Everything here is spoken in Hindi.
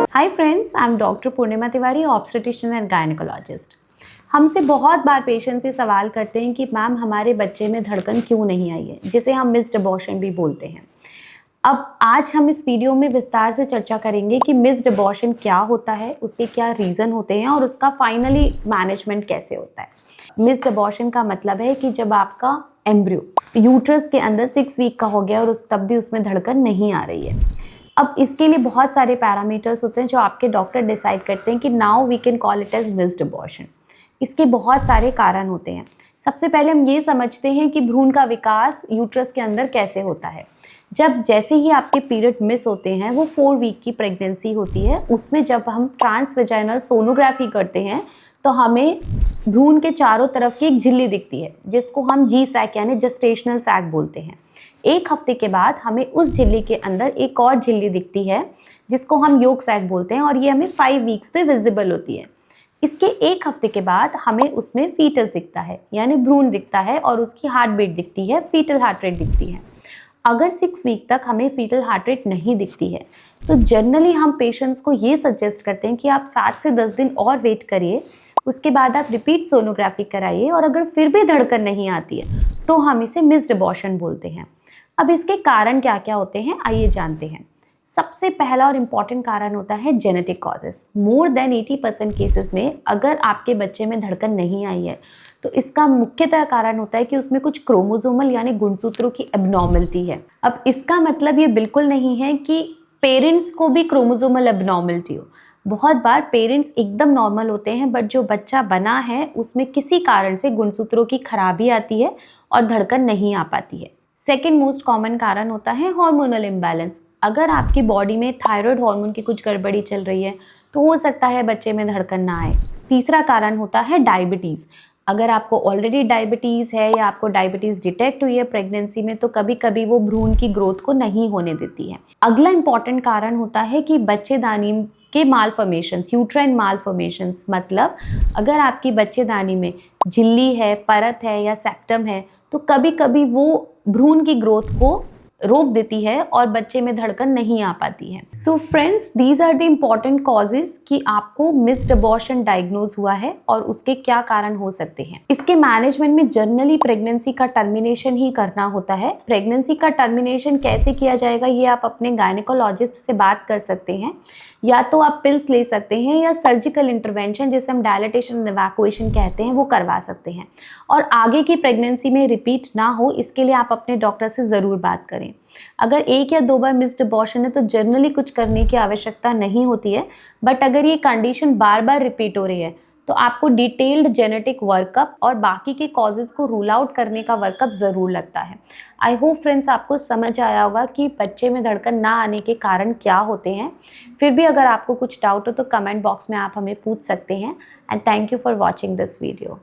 Hi friends, I am doctor Purnima Tiwari, obstetrician and gynaecologist. हमसे बहुत बार पेशेंट्स ये सवाल करते हैं कि मैम हमारे बच्चे में धड़कन क्यों नहीं आई है, जिसे हम मिस्ड अबॉर्शन भी बोलते हैं। अब आज हम इस वीडियो में विस्तार से चर्चा करेंगे कि मिस्ड अबॉर्शन क्या होता है, उसके क्या रीज़न होते हैं और उसका फाइनली मैनेजमेंट कैसे होता है। मिस्ड अबॉर्शन का मतलब है कि जब आपका एम्ब्रियो यूट्रस के अंदर 6 वीक का हो गया और तब भी उसमें धड़कन नहीं आ रही है। अब इसके लिए बहुत सारे पैरामीटर्स होते हैं जो आपके डॉक्टर डिसाइड करते हैं कि now we can call it as missed abortion. इसके बहुत सारे कारण होते हैं। सबसे पहले हम ये समझते हैं कि भ्रूण का विकास यूट्रस के अंदर कैसे होता है। जैसे ही आपके पीरियड मिस होते हैं, वो 4 वीक की प्रेगनेंसी होती है, उसमें जब हम ट्रांसवेजाइनल सोनोग्राफी करते हैं तो हमें भ्रूण के चारों तरफ की एक झिल्ली दिखती है, जिसको हम जी सैक यानी जेस्टेशनल सैक बोलते हैं। 1 हफ्ते के बाद हमें उस झिल्ली के अंदर एक और झिल्ली दिखती है, जिसको हम योग सैक बोलते हैं, और ये हमें 5 वीक्स पे विजिबल होती है। इसके 1 हफ्ते के बाद हमें उसमें फीटस दिखता है, यानी भ्रूण दिखता है, और उसकी हार्ट बीट दिखती है, फीटल हार्ट रेट दिखती है। अगर 6 वीक तक हमें फीटल हार्ट रेट नहीं दिखती है तो जनरली हम पेशेंट्स को ये सजेस्ट करते हैं कि आप 7 से 10 दिन और वेट करिए, उसके बाद आप रिपीट सोनोग्राफी कराइए, और अगर फिर भी धड़कन नहीं आती है तो हम इसे मिस्ड अबॉर्शन बोलते हैं। अब इसके कारण क्या क्या होते हैं, आइए जानते हैं। सबसे पहला और इम्पॉर्टेंट कारण होता है genetic causes. More than 80% cases में अगर आपके बच्चे में धड़कन नहीं आई है तो इसका मुख्यतः कारण होता है कि उसमें कुछ क्रोमोसोमल यानी गुणसूत्रों की एबनॉर्मलिटी है। अब इसका मतलब ये बिल्कुल नहीं है कि पेरेंट्स को भी क्रोमोसोमल एबनॉर्मलिटी हो। बहुत बार पेरेंट्स एकदम नॉर्मल होते हैं, बट जो बच्चा बना है उसमें किसी कारण से गुणसूत्रों की खराबी आती है और धड़कन नहीं आ पाती है। सेकेंड मोस्ट कॉमन कारण होता है हार्मोनल इम्बैलेंस। अगर आपकी बॉडी में थायराइड हार्मोन की कुछ गड़बड़ी चल रही है तो हो सकता है बच्चे में धड़कन ना आए। तीसरा कारण होता है डायबिटीज़। अगर आपको ऑलरेडी डायबिटीज़ है या आपको डायबिटीज़ डिटेक्ट हुई है प्रेगनेंसी में, तो कभी कभी वो भ्रूण की ग्रोथ को नहीं होने देती है। अगला इंपॉर्टेंट कारण होता है कि बच्चेदानी के मालफॉर्मेशंस, यूट्राइन मालफॉर्मेशंस। मतलब अगर आपकी बच्चेदानी में झिल्ली है, परत है या सेप्टम है, तो कभी कभी वो भ्रूण की ग्रोथ को रोक देती है और बच्चे में धड़कन नहीं आ पाती है। So friends, these are the important causes कि आपको मिस्ड अबॉर्शन डायग्नोज हुआ है और उसके क्या कारण हो सकते हैं। इसके मैनेजमेंट में जनरली प्रेगनेंसी का टर्मिनेशन ही करना होता है। प्रेगनेंसी का टर्मिनेशन कैसे किया जाएगा, ये आप अपने गायनेकोलॉजिस्ट से बात कर सकते हैं। या तो आप पिल्स ले सकते हैं या सर्जिकल इंटरवेंशन, जिसे हम डायलिटेशन एंड इवैक्यूएशन कहते हैं, वो करवा सकते हैं। और आगे की प्रेगनेंसी में रिपीट ना हो, इसके लिए आप अपने डॉक्टर से ज़रूर बात करें। अगर 1 या 2 बार मिस्ड अबॉर्शन है तो जनरली कुछ करने की आवश्यकता नहीं होती है, बट अगर ये कंडीशन बार बार रिपीट हो रही है तो आपको डिटेल्ड जेनेटिक वर्कअप और बाकी के कॉजेज़ को रूल आउट करने का वर्कअप ज़रूर लगता है। आई होप फ्रेंड्स आपको समझ आया होगा कि बच्चे में धड़कन ना आने के कारण क्या होते हैं। फिर भी अगर आपको कुछ डाउट हो तो कमेंट बॉक्स में आप हमें पूछ सकते हैं। And thank you for watching this video.